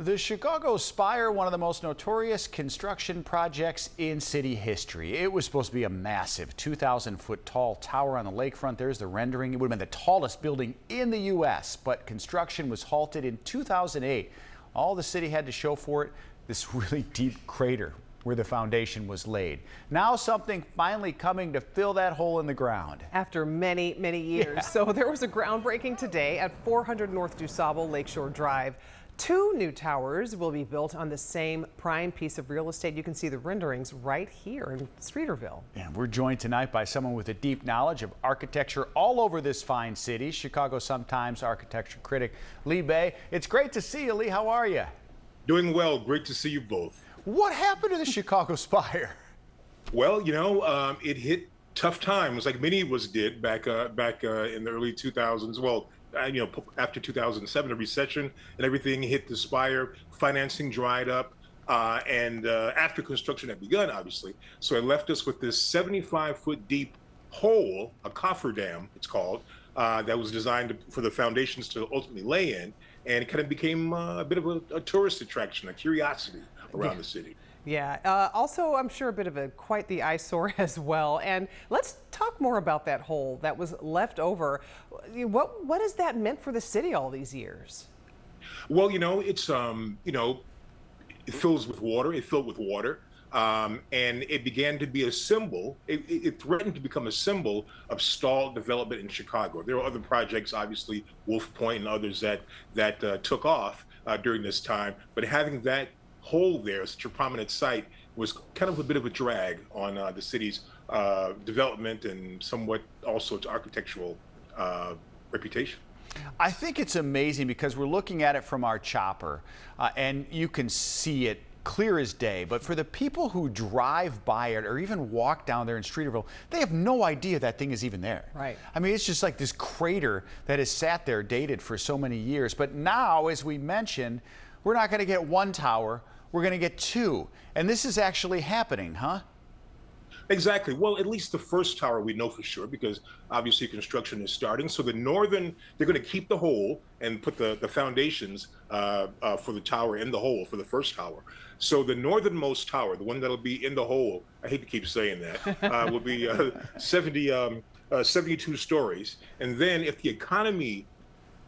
The Chicago Spire, one of the most notorious construction projects in city history. It was supposed to be a massive 2,000-foot tall tower on the lakefront. There's the rendering. It would have been the tallest building in the U.S., but construction was halted in 2008. All the city had to show for it, this really deep crater where the foundation was laid. Now something finally coming to fill that hole in the ground. After many, many years. Yeah. So there was a groundbreaking today at 400 North DuSable Lakeshore Drive. 2 new towers will be built on the same prime piece of real estate. You can see the renderings right here in Streeterville. And we're joined tonight by someone with a deep knowledge of architecture all over this fine city, Chicago Sun-Times architecture critic Lee Bay. It's great to see you, Lee. How are you? Doing well. Great to see you both. What happened to the Chicago Spire? Well, it hit tough times like many of us did back in the early 2000s. Well, after 2007, the recession and everything hit the Spire. Financing dried up, and after construction had begun, obviously. So it left us with this 75-foot deep hole, a cofferdam, it's called, that was designed for the foundations to ultimately lay in. And it kind of became a bit of a tourist attraction, a curiosity around the city. Yeah, also I'm sure a bit of quite the eyesore as well. And let's talk more about that hole that was left over. What has that meant for the city all these years? Well, it's it fills with water. It filled with water. And it began to be a symbol. It threatened to become a symbol of stalled development in Chicago. There were other projects, obviously Wolf Point and others that took off during this time. But having that hole there, such a prominent site, was kind of a bit of a drag on the city's development and somewhat also its architectural reputation. I think it's amazing because we're looking at it from our chopper and you can see it clear as day, but for the people who drive by it or even walk down there in Streeterville, they have no idea that thing is even there. Right. I mean, it's just like this crater that has sat there dated for so many years. But now, as we mentioned, we're not going to get 1 tower, we're going to get 2. And this is actually happening, huh? Exactly. Well, at least the first tower we know for sure, because obviously construction is starting. So they're going to keep the hole and put the foundations for the tower in the hole for the first tower. So the northernmost tower, the one that'll be in the hole, I hate to keep saying that, will be 72 stories. And then if the economy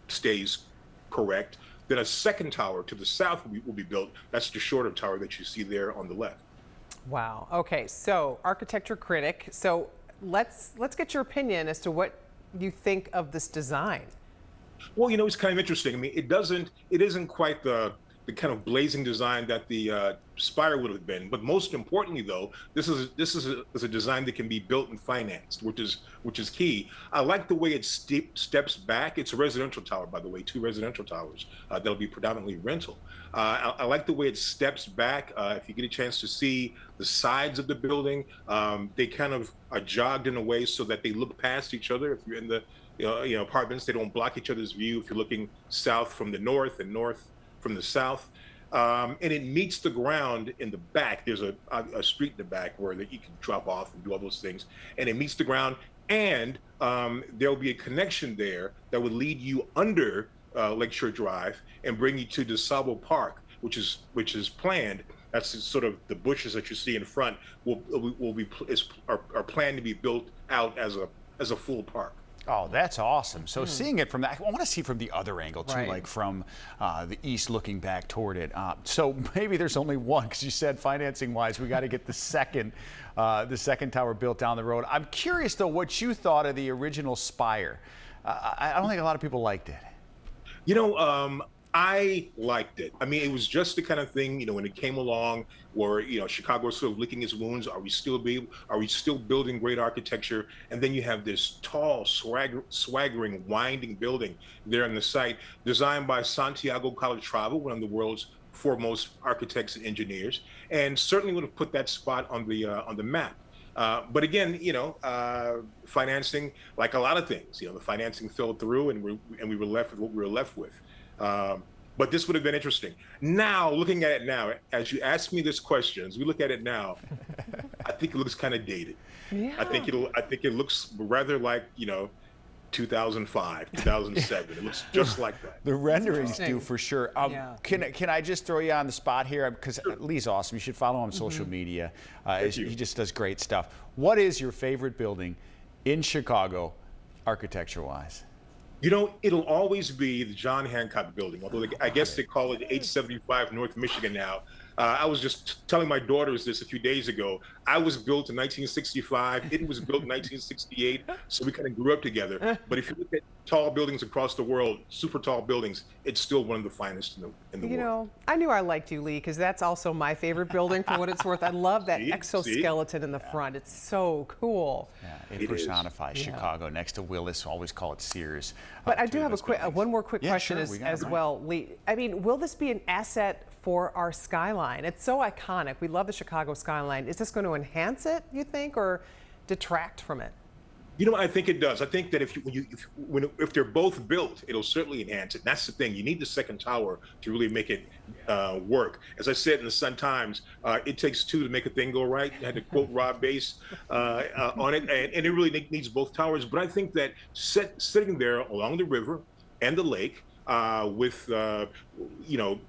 stays correct, then a second tower to the south will be built. That's the shorter tower that you see there on the left. Wow. Okay, so architecture critic. So let's get your opinion as to what you think of this design. Well, it's kind of interesting. I mean, it isn't quite the kind of blazing design that the Spire would have been. But most importantly, though, this is a design that can be built and financed, which is key. I like the way it steps back. It's a residential tower, by the way, 2 residential towers that'll be predominantly rental. I like the way it steps back. If you get a chance to see the sides of the building, they kind of are jogged in a way so that they look past each other. If you're in the apartments, they don't block each other's view. If you're looking south from the north and north from the south, and it meets the ground in the back. There's a street in the back where you can drop off and do all those things, and it meets the ground, and there'll be a connection there that would lead you under Lakeshore Drive and bring you to DuSable Park, which is planned. That's sort of the bushes that you see in front are planned to be built out as a full park. Oh, that's awesome. So seeing it from that, I want to see from the other angle too, Right. like from the east looking back toward it. So maybe there's only one, because you said financing wise, we got to get the second tower built down the road. I'm curious though what you thought of the original Spire. I don't think a lot of people liked it. I liked it. I mean, it was just the kind of thing, when it came along where, Chicago was sort of licking its wounds. Are we still building great architecture? And then you have this tall, swaggering, winding building there on the site, designed by Santiago Calatrava, one of the world's foremost architects and engineers, and certainly would have put that spot on the map. But again, financing, like a lot of things, the financing fell through, and we were left with what we were left with. But this would have been interesting. Now, looking at it now, as you ask me this question, as we look at it now, I think it looks kind of dated. Yeah. I think it looks rather like, 2005, 2007. It looks just like that. The renderings do interesting. for sure. Yeah. Can I just throw you on the spot here? Because Lee's awesome. You should follow him on social media. you. He just does great stuff. What is your favorite building in Chicago, architecture-wise? You know, it'll always be the John Hancock building, although I guess they call it 875 North Michigan now. I was just telling my daughters this a few days ago. I was built in 1965. It was built in 1968, so we kind of grew up together. But if you look at tall buildings across the world, super tall buildings, it's still one of the finest in the You world. know, I knew I liked you, Lee, because that's also my favorite building for what it's worth. I love that See? exoskeleton in the front. It's so cool. Yeah, it It is. personifies Chicago next to Willis. Always call it Sears. But I two do of have a those quick, buildings. one more quick Yeah, question sure, we got it as right. well, Lee. I mean, will this be an asset for our skyline? It's so iconic. We love the Chicago skyline. Is this going to enhance it, you think, or detract from it? You know, I think it does. I think that if they're both built, it'll certainly enhance it. That's the thing. You need the second tower to really make it work. As I said in the Sun Times, it takes two to make a thing go right. I had to quote Rob Bass on it, and it really needs both towers. But I think that sitting there along the river and the lake with, you know,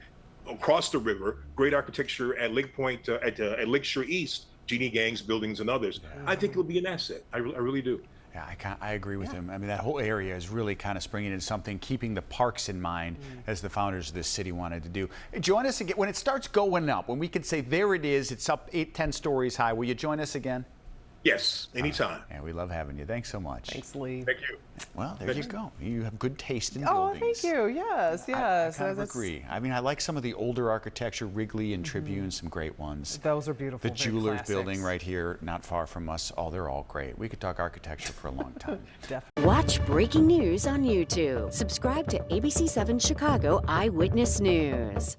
across the river, great architecture at Lake Point, at Lakeshore East, Jeannie Gang's buildings and others. I think it'll be an asset. I really do. Yeah, I agree with him. I mean, that whole area is really kind of springing into something, keeping the parks in mind as the founders of this city wanted to do. Join us again when it starts going up, when we can say, there it is, it's up 8-10 stories high. Will you join us again? Yes, anytime. Yeah, we love having you. Thanks so much. Thanks, Lee. Thank you. Well, there you go. You have good taste in Oh, buildings. thank you. Yes, yes. I kind of That's- agree. I mean, I like some of the older architecture, Wrigley and Tribune, some great ones. Those are beautiful. The very Jewelers classics. building right here, not far from us. Oh, they're all great. We could talk architecture for a long time. Definitely. Watch breaking news on YouTube. Subscribe to ABC7 Chicago Eyewitness News.